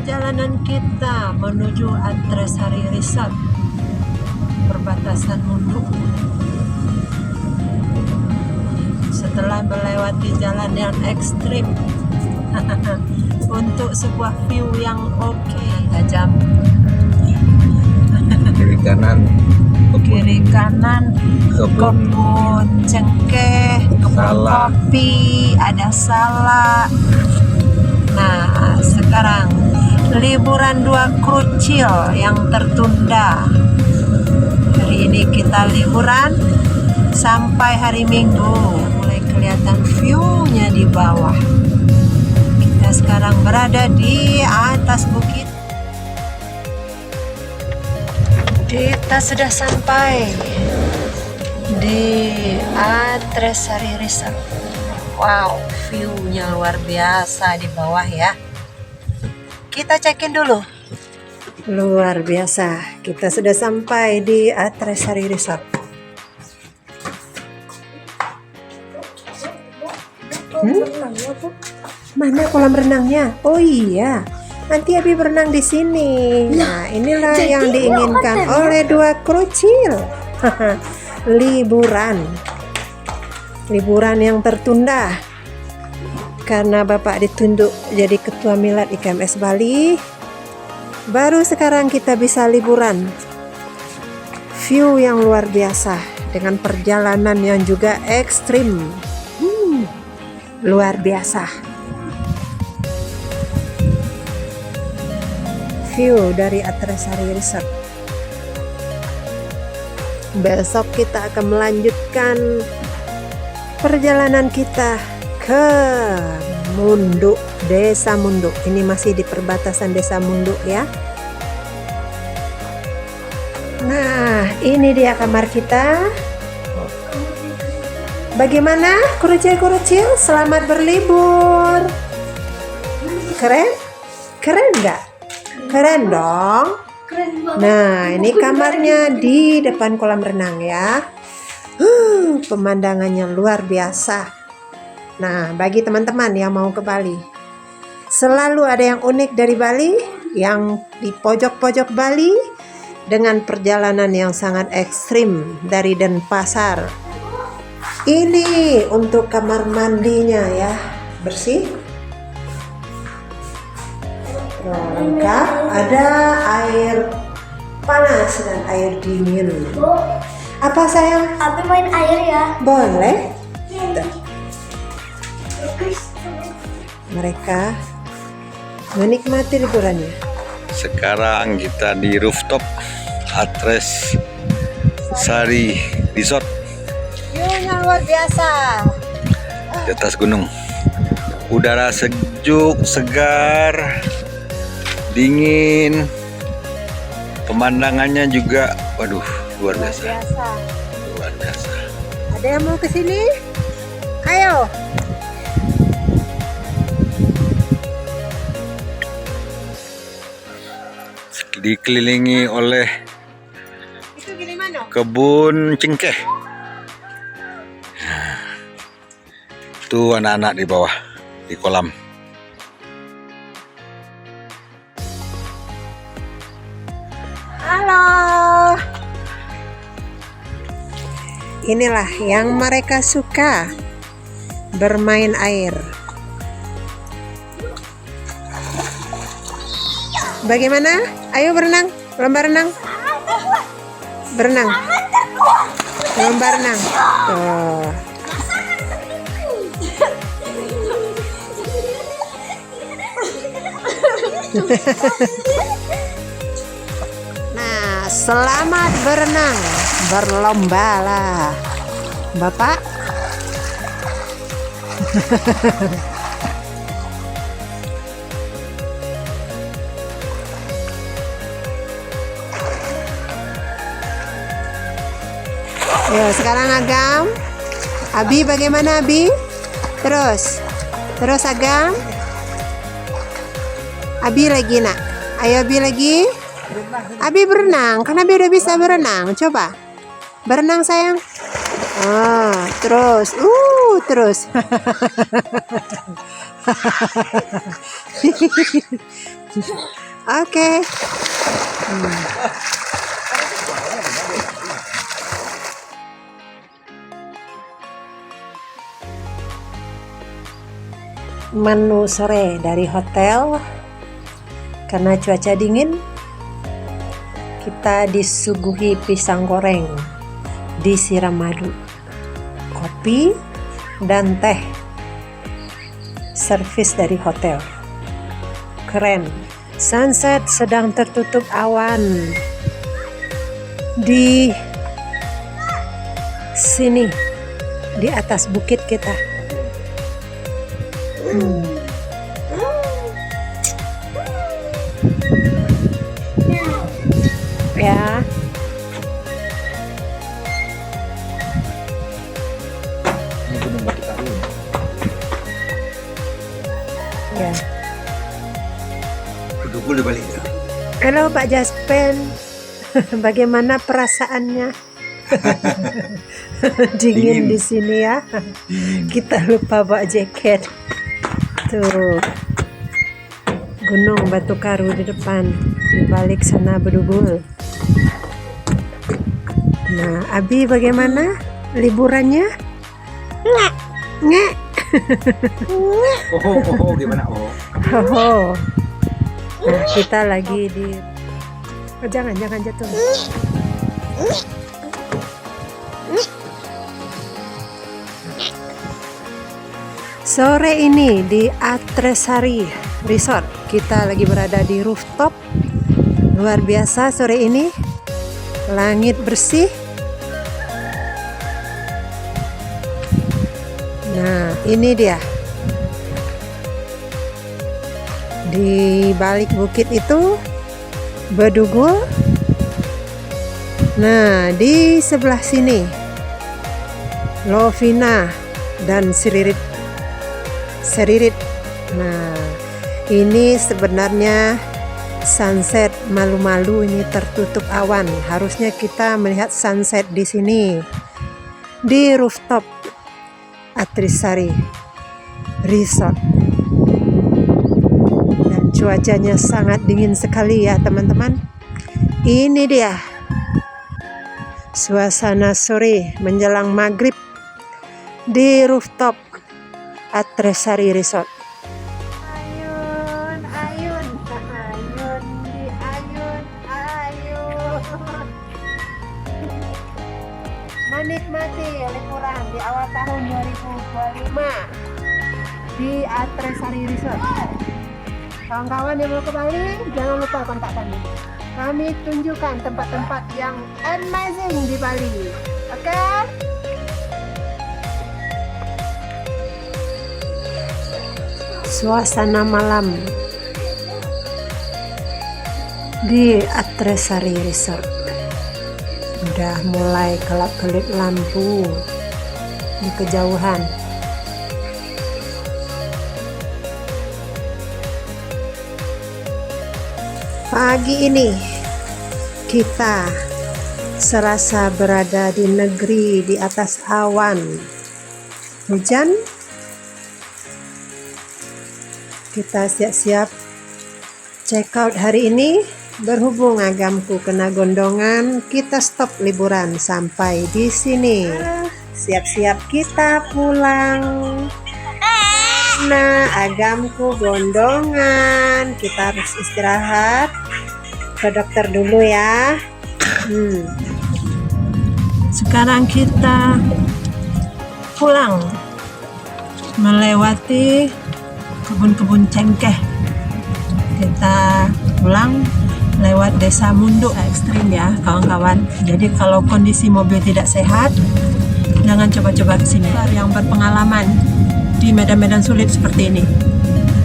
perjalanan kita menuju Antasari Resort, perbatasan Munduk. Setelah melewati jalan yang ekstrim untuk sebuah view yang oke, tajam. Kiri kanan kebun cengkeh, kebun kopi, ada salak. Nah, sekarang liburan 2 krucil yang tertunda. Hari ini kita liburan sampai hari Minggu. Mulai kelihatan view-nya di bawah. Kita sekarang berada di atas bukit. Kita sudah sampai di Antasari Resort. Wow, view-nya luar biasa di bawah ya. Kita cekin dulu. Luar biasa, kita sudah sampai di Antasari Resort. Mana kolam renangnya? Oh iya, nanti Abi berenang di sini. Nah, inilah yang diinginkan oleh 2 krucil. Liburan yang tertunda karena Bapak ditunjuk jadi ketua Milad IKMS Bali. Baru sekarang kita bisa liburan. View yang luar biasa dengan perjalanan yang juga ekstrim. Luar biasa. View dari Antasari Resort. Besok kita akan melanjutkan perjalanan kita ke Munduk, Desa Munduk. Ini masih di perbatasan Desa Munduk ya. Nah, ini dia kamar kita. Bagaimana krucil-krucil? Selamat berlibur. Keren? Keren nggak? Keren dong. Nah, ini kamarnya di depan kolam renang ya. Pemandangannya luar biasa. Nah, bagi teman-teman yang mau ke Bali, selalu ada yang unik dari Bali, yang di pojok-pojok Bali dengan perjalanan yang sangat ekstrim dari Denpasar. Ini untuk kamar mandinya ya, bersih. Lengkap, ada air panas dan air dingin. Apa sayang? Abi main air ya? Boleh. Mereka menikmati liburannya. Sekarang kita di rooftop Antasari Resort. View-nya luar biasa. Di atas gunung. Udara sejuk, segar, dingin. Pemandangannya juga, waduh, luar biasa. Luar biasa. Ada yang mau ke sini? Ayo. Dikelilingi oleh Itu gini mana? kebun cengkeh. Tuh anak-anak di bawah di kolam. Halo. Inilah yang mereka suka, bermain air. Bagaimana? Ayo berenang, lomba renang. Berenang. Lomba renang. Tuh. Nah, selamat berenang, berlomba lah, Bapak. Yo, sekarang Agam. Abi bagaimana Abi? Terus Agam. Abi lagi nak. Ayo Abi lagi. Abi berenang. Kan Abi udah bisa berenang. Coba. Berenang sayang. Terus. Terus. Oke. Menu sore dari hotel, karena cuaca dingin, kita disuguhi pisang goreng disiram madu, kopi, dan teh. Servis dari hotel keren. Sunset sedang tertutup awan di sini, di atas bukit kita. Ya, Ini gunung Batu Karun. ya. Bedugul di balik ya. Halo Pak Jaspen, bagaimana perasaannya? Dingin Dingin. di sini ya. Dingin. Kita lupa bawa jaket. Tuh, Gunung Batu Karu di depan, di balik sana Bedugul. Nah, Abi bagaimana liburannya? Nggak. Oh, gimana? Oh. Oh. Nah, kita lagi di jangan jatuh. Sore ini di Atresari Resort, kita lagi berada di rooftop. Luar biasa sore ini, langit bersih. Nah, ini dia. Di balik bukit itu Bedugul. Nah, di sebelah sini Lovina dan Seririt. Nah, ini sebenarnya sunset malu-malu, ini tertutup awan. Harusnya kita melihat sunset di sini di rooftop Atresari Resort. Dan cuacanya sangat dingin sekali ya teman-teman. Ini dia suasana sore menjelang maghrib di rooftop Atresari Resort. Ayun, ayun, ayun, di ayun, ayun. Menikmati liburan di awal tahun 2025 di Atresari Resort. Kawan-kawan yang mau ke Bali, jangan lupa kontak kami. Kami tunjukkan tempat-tempat yang amazing di Bali. Oke? Suasana malam di Atresari Resort. Udah mulai kelap-kelip lampu di kejauhan. Pagi ini kita serasa berada di negeri di atas awan. Hujan. Kita siap-siap check out hari ini. Berhubung agamku kena gondongan, kita stop liburan sampai di sini. Siap-siap kita pulang. Nah, agamku gondongan, kita harus istirahat. Ke dokter dulu ya. Sekarang kita pulang melewati kebun-kebun cengkeh. Kita pulang lewat desa Munduk. Ekstrim ya kawan-kawan. Jadi kalau kondisi mobil tidak sehat, jangan coba-coba kesini. Yang berpengalaman di medan-medan sulit seperti ini,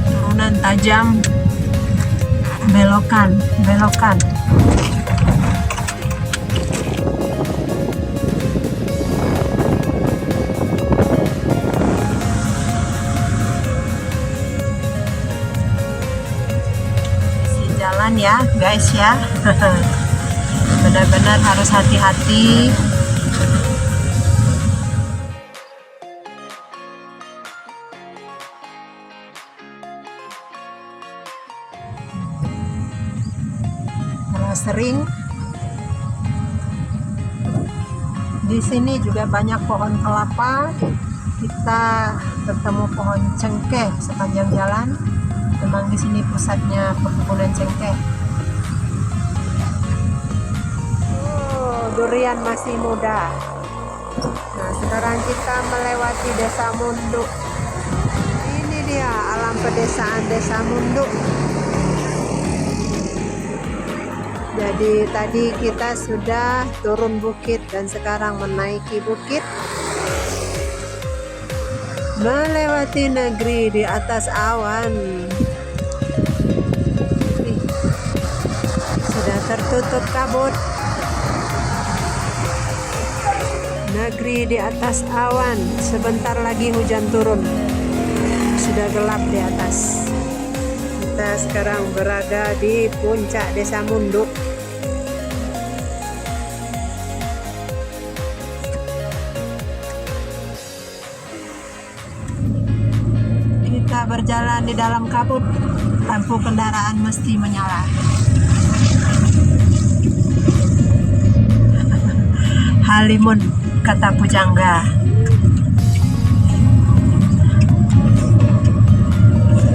turunan tajam, belokan. Jalan ya guys ya. Benar-benar harus hati-hati. sering. Di sini juga banyak pohon kelapa. Kita bertemu pohon cengkeh sepanjang jalan. Memang di sini pusatnya perkebunan cengkeh. Oh, durian masih muda. Nah, sekarang kita melewati Desa Munduk. Ini dia alam pedesaan Desa Munduk. Jadi tadi kita sudah turun bukit dan sekarang menaiki bukit, melewati negeri di atas awan. Sudah tertutup kabut. Negeri di atas awan, sebentar lagi hujan turun. Sudah gelap di atas. Kita sekarang berada di puncak Desa Munduk. Kita berjalan di dalam kabut, lampu kendaraan mesti menyala. Halimun, kata pujangga.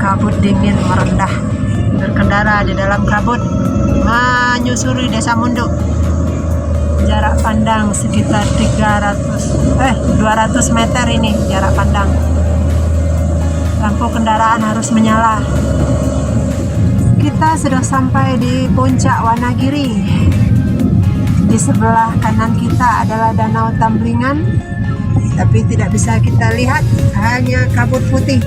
Kabut dingin merendah. Berkendara di dalam kabut, menyusuri Desa Munduk. Jarak pandang sekitar 200 meter ini jarak pandang. Lampu kendaraan harus menyala. Kita sudah sampai di puncak Wanagiri. Di sebelah kanan kita adalah Danau Tamblingan, tapi tidak bisa kita lihat, hanya kabut putih.